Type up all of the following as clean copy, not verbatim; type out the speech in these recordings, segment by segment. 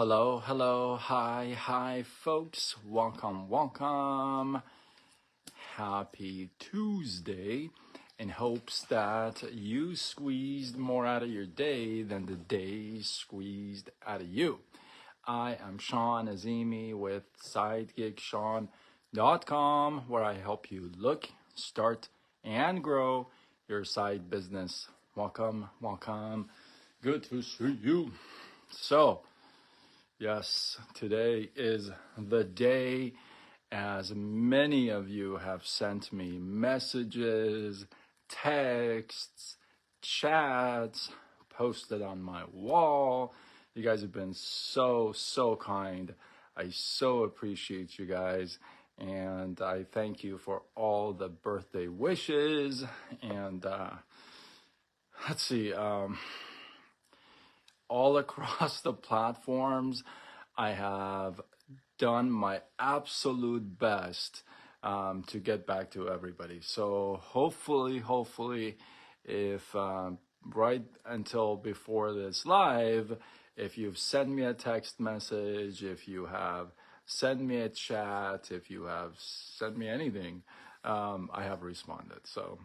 Hello, hi, folks. Welcome. Happy Tuesday. In hopes that you squeezed more out of your day than the day squeezed out of you. I am Sean Azimi with SideGigSean.com, where I help you look, start, and grow your side business. Welcome. Good to see you. So, yes, today is the day, as many of you have sent me messages, texts, chats, posted on my wall. You guys have been so kind. I so appreciate you guys. And I thank you for all the birthday wishes. And let's see. All across the platforms, I have done my absolute best to get back to everybody. So hopefully, if right until before this live, if you've sent me a text message, if you have sent me a chat, if you have sent me anything, I have responded. So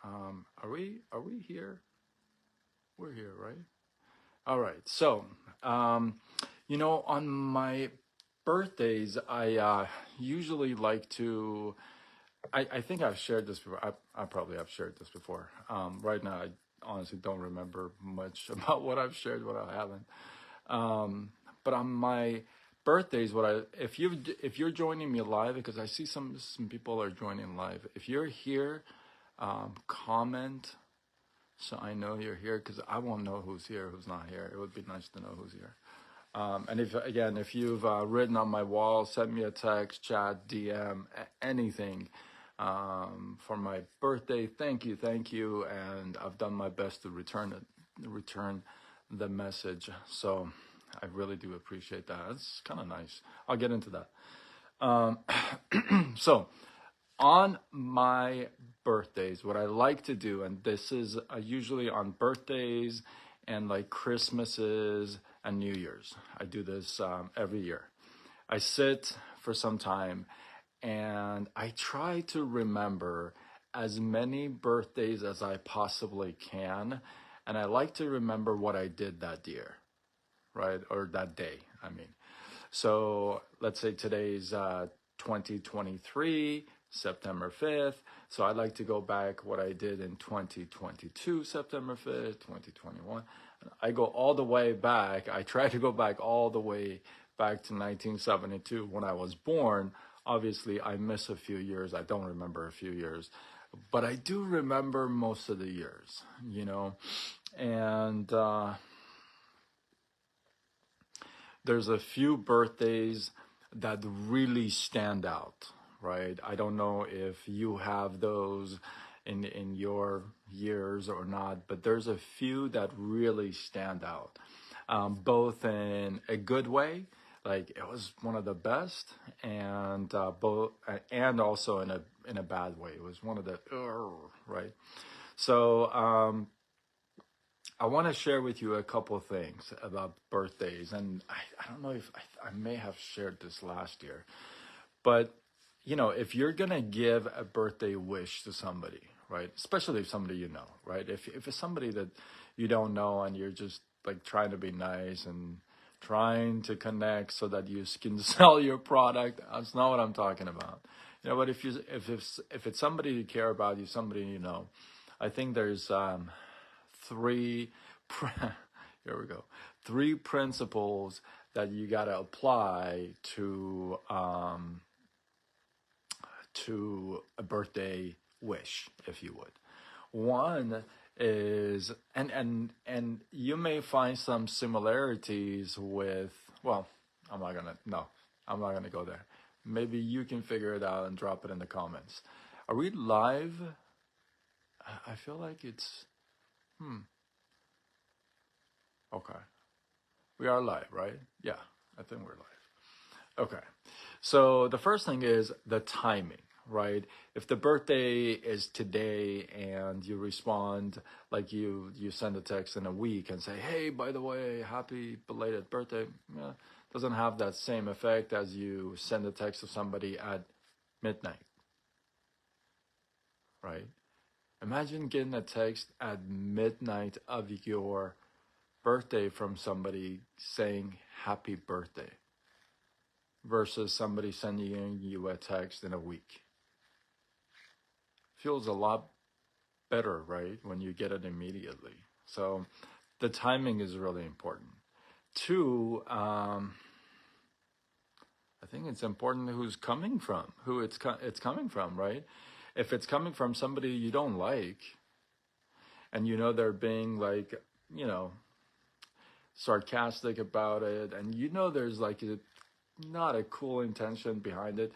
are we here? We're here, right? All right. So, on my birthdays, I usually like to, I think I've shared this before. I probably have shared this before. Right now, I honestly don't remember much about what I've shared, what I haven't. But on my birthdays, if you're joining me live, because I see some people are joining live. If you're here, comment. So I know you're here, because I won't know who's here, who's not here. It would be nice to know who's here. And if you've written on my wall, send me a text, chat, DM, anything for my birthday. Thank you. And I've done my best to return the message. So I really do appreciate that. It's kind of nice. I'll get into that. So on my birthdays, what I like to do, and this is usually on birthdays and like Christmases and New Year's. I do this every year. I sit for some time and I try to remember as many birthdays as I possibly can. And I like to remember what I did that year, right? Or that day, I mean. So let's say today's 2023, September 5th. So I like to go back what I did in 2022, September 5th, 2021. I go all the way back. I try to go back all the way back to 1972 when I was born. Obviously, I miss a few years. I don't remember a few years, but I do remember most of the years, and there's a few birthdays that really stand out, right? I don't know if you have those in your years or not, but there's a few that really stand out, both in a good way, like it was one of the best, and also in a bad way. It was one of the right. So I want to share with you a couple of things about birthdays, and I don't know if I may have shared this last year, but if you're gonna give a birthday wish to somebody, right, especially if somebody you know, right, if it's somebody that you don't know and you're just like trying to be nice and trying to connect so that you can sell your product, that's not what I'm talking about. But if it's somebody you care about, somebody you know, I think there's three here we go, three principles that you got to apply to a birthday wish, if you would. One is, and you may find some similarities with, well, I'm not gonna go there. Maybe you can figure it out and drop it in the comments. Are we live? I feel like it's okay. We are live, right? Yeah, I think we're live. Okay. So the first thing is the timing, right? If the birthday is today and you respond like you send a text in a week and say, hey, by the way, happy belated birthday, yeah, doesn't have that same effect as you send a text to somebody at midnight, right? Imagine getting a text at midnight of your birthday from somebody saying happy birthday versus somebody sending you a text in a week. Feels a lot better, right? When you get it immediately. So the timing is really important. Two, I think it's important who's coming from, who it's coming from, right? If it's coming from somebody you don't like, and you know they're being like, you know, sarcastic about it, and you know there's like not a cool intention behind it,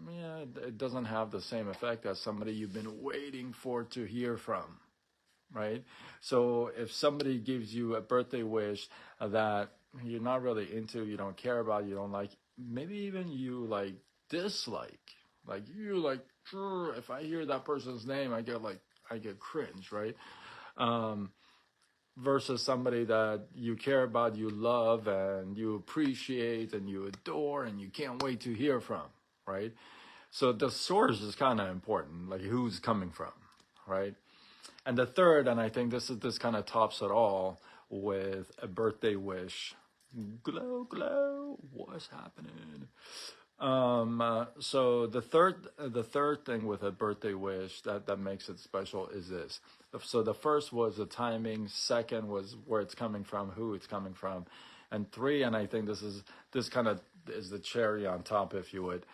yeah, it doesn't have the same effect as somebody you've been waiting for to hear from, right? So if somebody gives you a birthday wish that you're not really into, you don't care about, you don't like, maybe even you like dislike, like you like, if I hear that person's name, I get cringe, right? Um, versus somebody that you care about, you love, and you appreciate, and you adore, and you can't wait to hear from, right? So the source is kind of important, like who's coming from, right? And the third, and I think this kind of tops it all with a birthday wish. Glow, glow, what's happening? So the third thing with a birthday wish that makes it special is this. So the first was the timing. Second was where it's coming from, who it's coming from, and three, and I think this kind of is the cherry on top, if you would.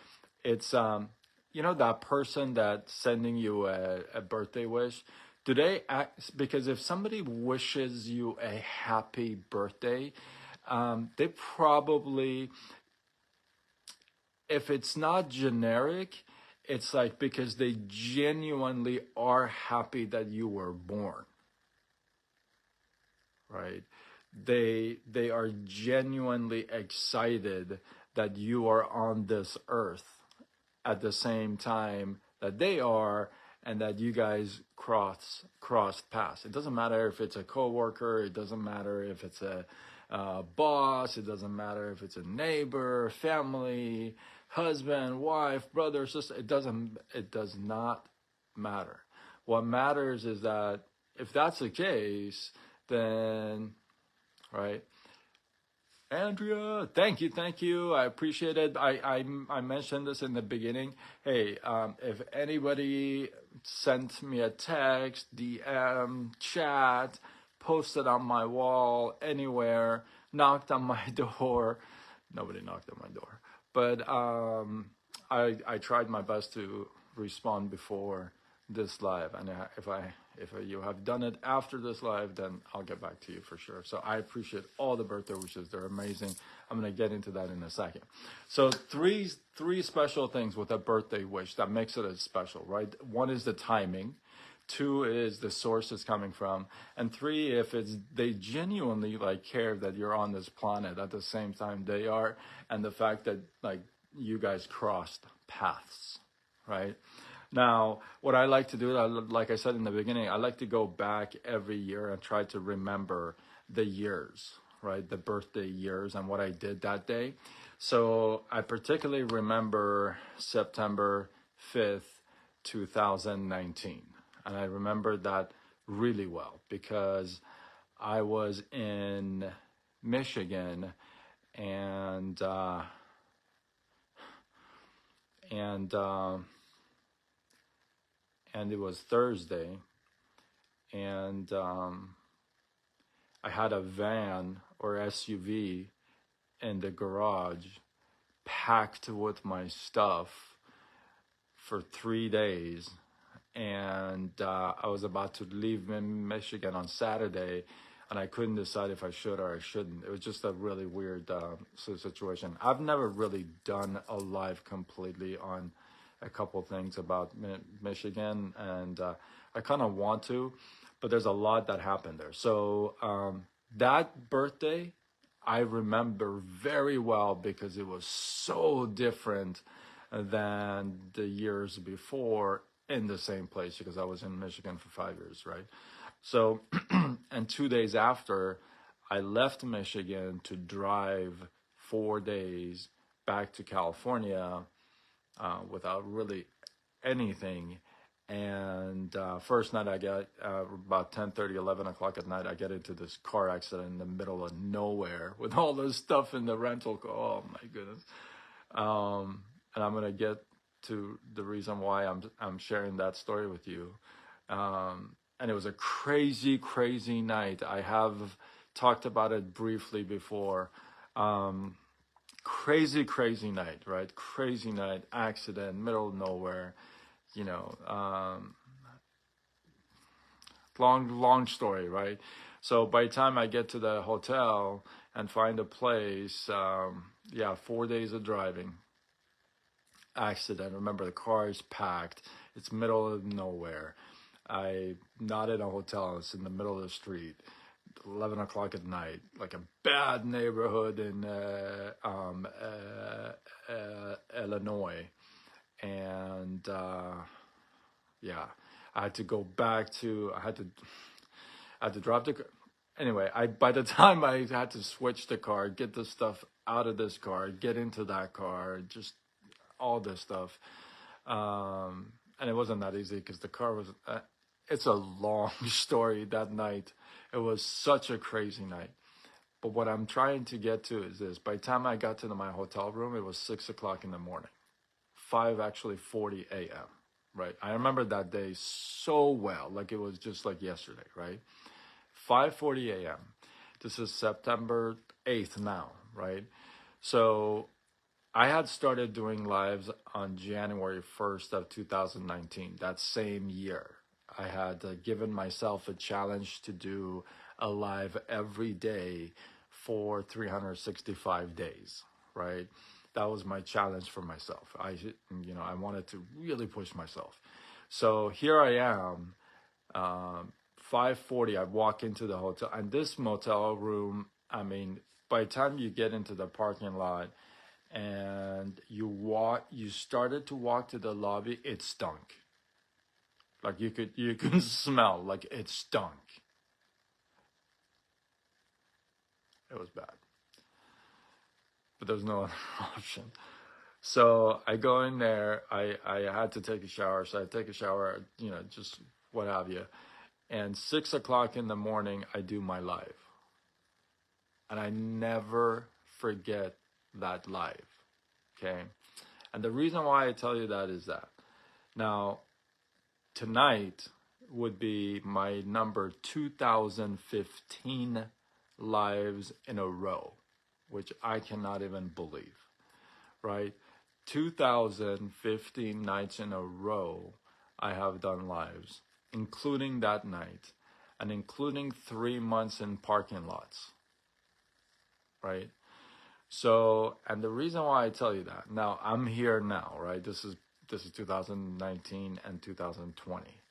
It's you know, that person that's sending you a birthday wish. Do they act, because if somebody wishes you a happy birthday, they probably, if it's not generic, it's like because they genuinely are happy that you were born, right? They are genuinely excited that you are on this earth at the same time that they are, and that you guys crossed paths. It doesn't matter if it's a coworker, it doesn't matter if it's a boss, it doesn't matter if it's a neighbor, family, husband, wife, brother, sister. It does not matter. What matters is that if that's the case, then right. Andrea, thank you, thank you. I appreciate it. I mentioned this in the beginning. Hey, if anybody sent me a text, DM, chat, posted on my wall, anywhere, knocked on my door, nobody knocked on my door, but I tried my best to respond before this live, and if you have done it after this live, then I'll get back to you for sure. So I appreciate all the birthday wishes; they're amazing. I'm gonna get into that in a second. So three special things with a birthday wish that makes it a special, right? One is the timing. Two is the source it's coming from, and three, if it's they genuinely like care that you're on this planet at the same time they are, and the fact that like you guys crossed paths, right? Now, what I like to do, like I said in the beginning, I like to go back every year and try to remember the years, right? The birthday years and what I did that day. So I particularly remember September 5th, 2019. And I remember that really well because I was in Michigan, and and and it was Thursday, and I had a van or SUV in the garage packed with my stuff for 3 days, and I was about to leave Michigan on Saturday, and I couldn't decide if I should or I shouldn't. It was just a really weird situation. I've never really done a live completely on a couple things about Michigan, and I kind of want to, but there's a lot that happened there. So that birthday, I remember very well because it was so different than the years before in the same place because I was in Michigan for 5 years, right? So, and 2 days after, I left Michigan to drive 4 days back to California without really anything. And first night I got about 10:30, 11 o'clock at night, I get into this car accident in the middle of nowhere with all this stuff in the rental car. Oh my goodness. And I'm gonna get to the reason why I'm sharing that story with you. And it was a crazy, crazy night. I have talked about it briefly before. Crazy, crazy night, right? Crazy night, accident, middle of nowhere. You know, long story, right? So by the time I get to the hotel and find a place, yeah, 4 days of driving, accident. Remember, the car is packed. It's middle of nowhere. I not in a hotel. It's in the middle of the street. 11 o'clock at night, like a bad neighborhood in Illinois, and yeah, I had to go back to. I had to drop the. Anyway, I by the time I had to switch the car, get the stuff out of this car, get into that car, just all this stuff. And it wasn't that easy because the car was. It's a long story that night. It was such a crazy night. But what I'm trying to get to is this: by the time I got to my hotel room, it was 6 o'clock in the morning, 40 a.m. Right? I remember that day so well, like it was just like yesterday. Right? 5:40 a.m. This is September 8th now. Right? So I had started doing lives on January 1st of 2019, that same year. I had given myself a challenge to do a live every day for 365 days, right? That was my challenge for myself. I wanted to really push myself. So here I am, 5:40. I walk into the hotel, and this motel room. I mean, by the time you get into the parking lot, and you started to walk to the lobby, it stunk. Like you could smell like it stunk. It was bad, but there's no other option. So I go in there. I had to take a shower, so I take a shower, just what have you. And 6 o'clock in the morning, I do my live, and I never forget that live. Okay, and the reason why I tell you that is that now tonight would be my number 2015 lives in a row, which I cannot even believe, right? 2015 nights in a row I have done lives, including that night and including 3 months in parking lots, right? So, and the reason why I tell you that, now I'm here now, right? This is 2019 and 2020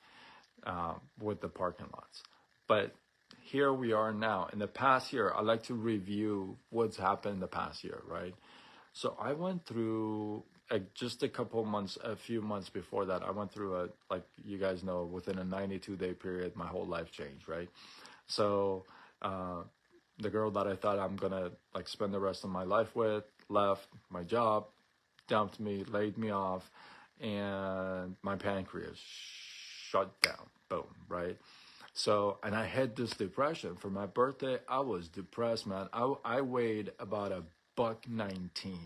with the parking lots. But here we are now. In the past year, I like to review what's happened in the past year, right? So I went through just a few months before that, I went through like you guys know, within a 92-day period, my whole life changed, right? So the girl that I thought I'm gonna like spend the rest of my life with left my job, dumped me, laid me off, and my pancreas shut down. Boom, right? So, and I had this depression. For my birthday, I was depressed, man. I weighed about a buck 19.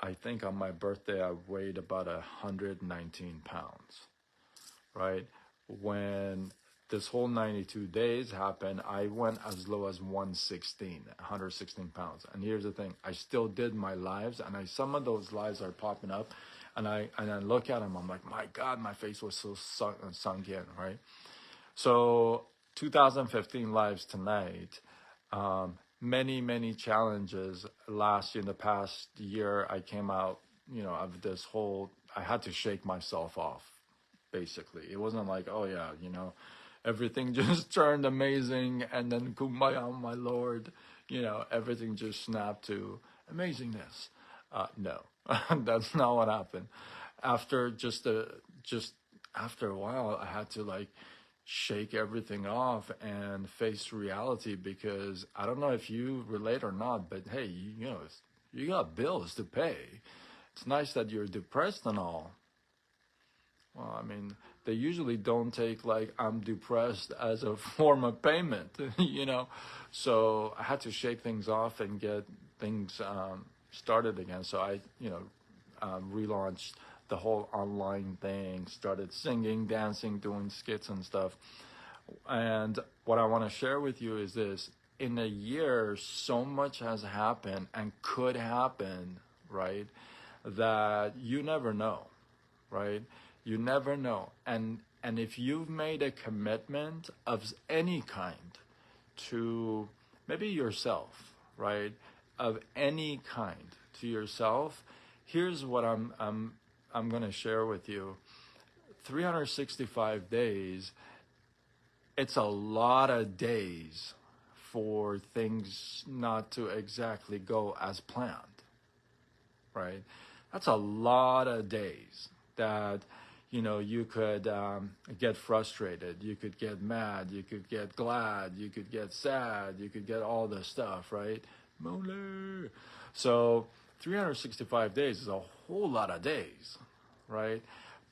I think on my birthday, I weighed about 119 pounds, right? When this whole 92 days happened, I went as low as 116 pounds. And here's the thing, I still did my lives, and some of those lives are popping up, and I look at them, I'm like, my God, my face was so sunk in, right? So 2015 lives tonight, many challenges. Last year, in the past year, I came out, of this whole, I had to shake myself off, basically. It wasn't like, oh yeah, everything just turned amazing, and then kumbaya, my Lord, everything just snapped to amazingness. No, that's not what happened. After just after a while, I had to like shake everything off and face reality, because I don't know if you relate or not, but hey, you know, you got bills to pay. It's nice that you're depressed and all. Well, I mean, they usually don't take like I'm depressed as a form of payment, you know. So I had to shake things off and get things started again. So I, relaunched the whole online thing, started singing, dancing, doing skits and stuff. And what I want to share with you is this: in a year, so much has happened and could happen, right? That you never know, right? You never know. And if you've made a commitment of any kind to maybe yourself, right? Of any kind to yourself, here's what I'm going to share with you. 365 days, it's a lot of days for things not to exactly go as planned, right? That's a lot of days that, you could get frustrated, you could get mad, you could get glad, you could get sad, you could get all this stuff, right? Mole. So 365 days is a whole lot of days, right?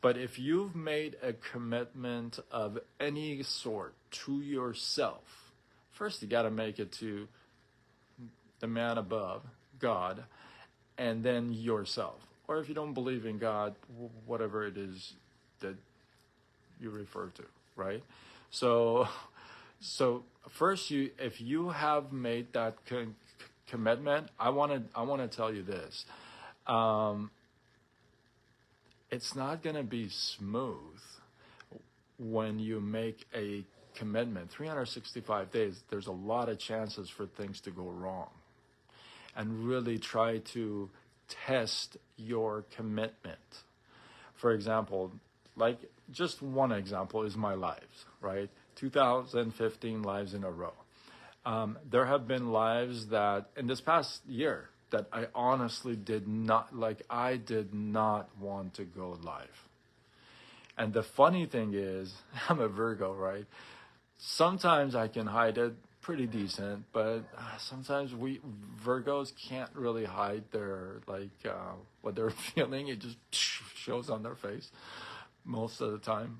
But if you've made a commitment of any sort to yourself, first you got to make it to the man above, God, and then yourself. Or if you don't believe in God, whatever it is that you refer to, right? So, so first, if you have made that commitment, I want to tell you this: um, it's not going to be smooth when you make a commitment. 365 days, there's a lot of chances for things to go wrong, and really try to test your commitment. For example, like just one example is my lives, right? 2015 lives in a row. There have been lives that in this past year that I honestly did not like. I did not want to go live. And the funny thing is, I'm a Virgo, right? Sometimes I can hide it pretty decent, but sometimes we Virgos can't really hide their what they're feeling. It just shows on their face most of the time.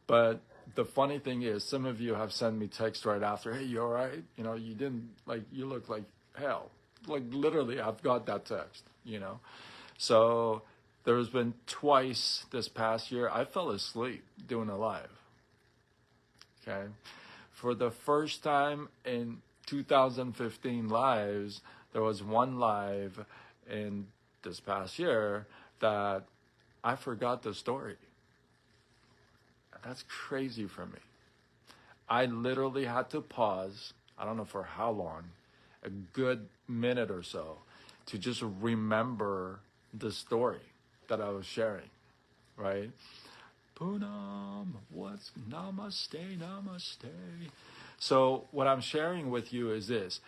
But the funny thing is, some of you have sent me text right after, "Hey, you all right? You didn't you look like hell." Like literally, I've got that text. So there's been twice this past year I fell asleep doing a live. Okay. For the first time in 2015 lives, there was one live in this past year that I forgot the story. That's crazy for me. I literally had to pause, I don't know for how long, a good minute or so, to just remember the story that I was sharing, right? Poonam, what's namaste, namaste. So what I'm sharing with you is this: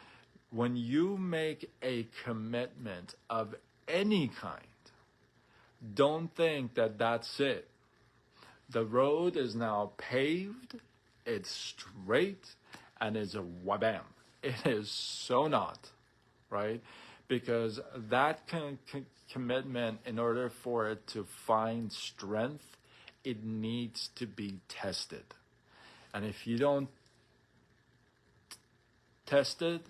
when you make a commitment of any kind, don't think that that's it. The road is now paved, it's straight, and it's a wabam. It is so not, right? Because that commitment, in order for it to find strength, it needs to be tested. And if you don't test it,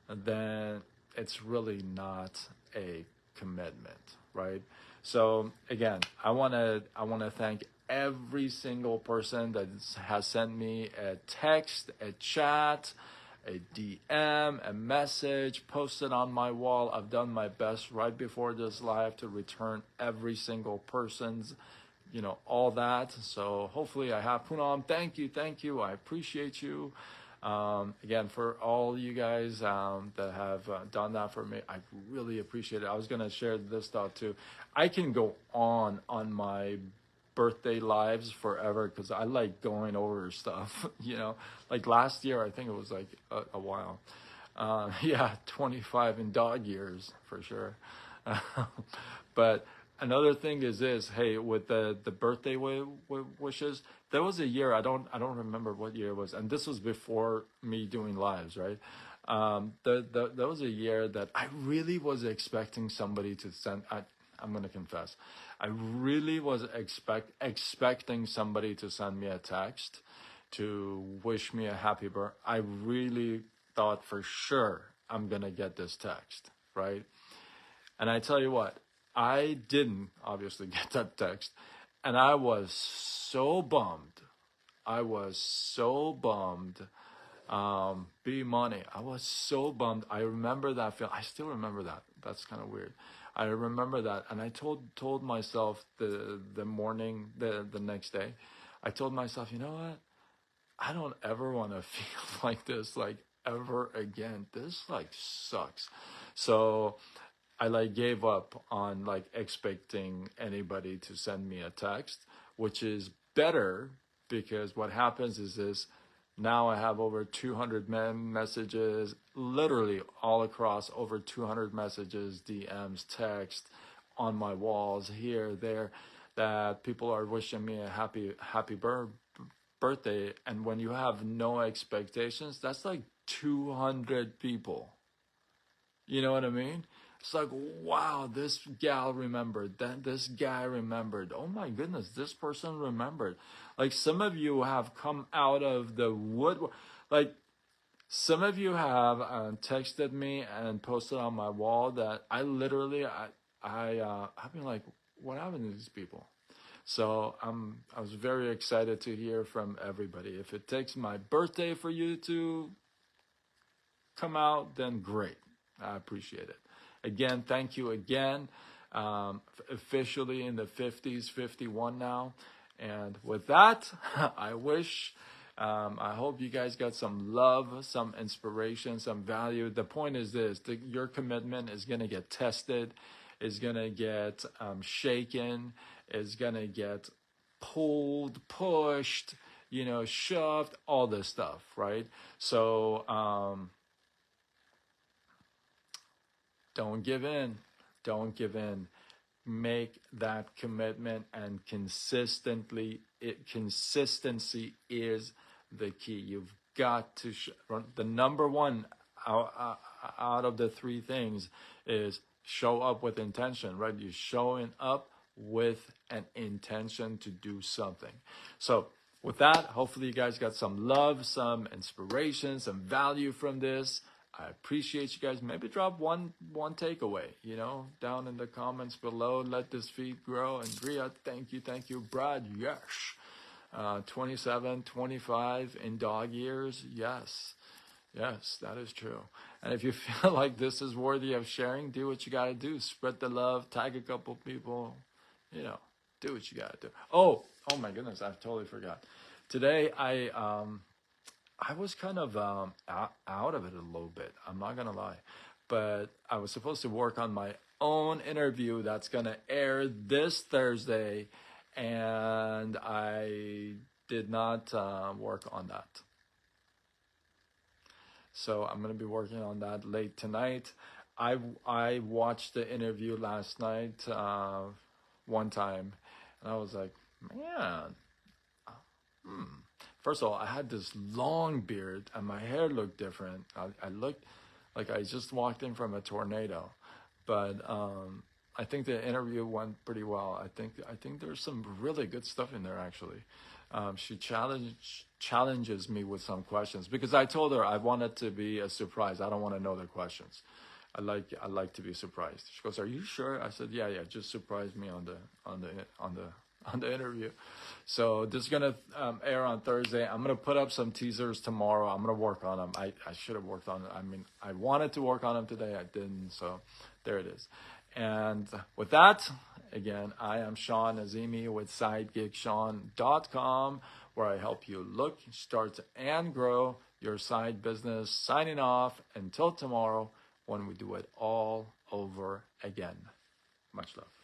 then it's really not a commitment, right? So again, I want to thank every single person that has sent me a text, a chat, a DM, a message, posted on my wall. I've done my best right before this live to return every single person's, all that. So hopefully I have. Poonam, thank you. I appreciate you. Again, for all you guys that have done that for me, I really appreciate it. I was going to share this thought too. I can go on my birthday lives forever because I like going over stuff, like last year, I think it was like a while. Yeah, 25 in dog years for sure. But another thing is this: hey, with the birthday wishes, there was a year I don't remember what year it was, and this was before me doing lives, right? There was a year that I really was expecting somebody to send. I'm gonna confess, I really was expecting somebody to send me a text to wish me a happy birthday. I really thought for sure I'm gonna get this text, right? And I tell you what, I didn't obviously get that text, and I was so bummed. I was so bummed. B Money. I was so bummed. I remember that film. I still remember that. That's kind of weird. I remember that, and I told myself the morning the next day. I told myself, you know what? I don't ever want to feel like this, like ever again. This like sucks. So I like gave up on like expecting anybody to send me a text, which is better because what happens is this: now I have over 200 messages, literally all across, over 200 messages, DMs, text on my walls here, there, that people are wishing me a happy birthday. And when you have no expectations, that's like 200 people. You know what I mean? It's like, wow, this gal remembered. That this guy remembered. Oh my goodness, this person remembered. Like some of you have come out of the wood. Like some of you have texted me and posted on my wall that I literally, I've been like, what happened to these people? So I was very excited to hear from everybody. If it takes my birthday for you to come out, then great. I appreciate it. Again, thank you again. Officially in the 50s, 51 now. And with that, I hope you guys got some love, some inspiration, some value. The point is this: your commitment is going to get tested, is going to get shaken, is going to get pulled, pushed, shoved, all this stuff, right? So, don't give in. Don't give in. Make that commitment, and consistency is the key. You've got to the number one out of the three things is show up with intention, right? You're showing up with an intention to do something. So with that, hopefully you guys got some love, some inspiration, some value from this. I appreciate you guys. Maybe drop one takeaway, down in the comments below. Let this feed grow. And Bria, thank you. Brad, yes. 27, 25 in dog years. Yes, that is true. And if you feel like this is worthy of sharing, do what you got to do. Spread the love, tag a couple people, do what you got to do. Oh my goodness, I totally forgot. Today, I was kind of out of it a little bit. I'm not going to lie. But I was supposed to work on my own interview that's going to air this Thursday. And I did not work on that. So I'm going to be working on that late tonight. I watched the interview last night one time. And I was like, man. First of all, I had this long beard and my hair looked different. I looked like I just walked in from a tornado. But I think the interview went pretty well. I think there's some really good stuff in there, actually. She challenges me with some questions because I told her I want it to be a surprise. I don't want to know the questions. I like to be surprised. She goes, "Are you sure?" I said, "Yeah. Just surprise me on the interview." So this is gonna air on Thursday. I'm gonna put up some teasers tomorrow. I'm gonna work on them. I should have worked on it. I mean, I wanted to work on them today. I didn't. So there it is. And with that, again, I am Sean Azimi with SideGigSean.com, where I help you look, start, and grow your side business. Signing off until tomorrow when we do it all over again. Much love.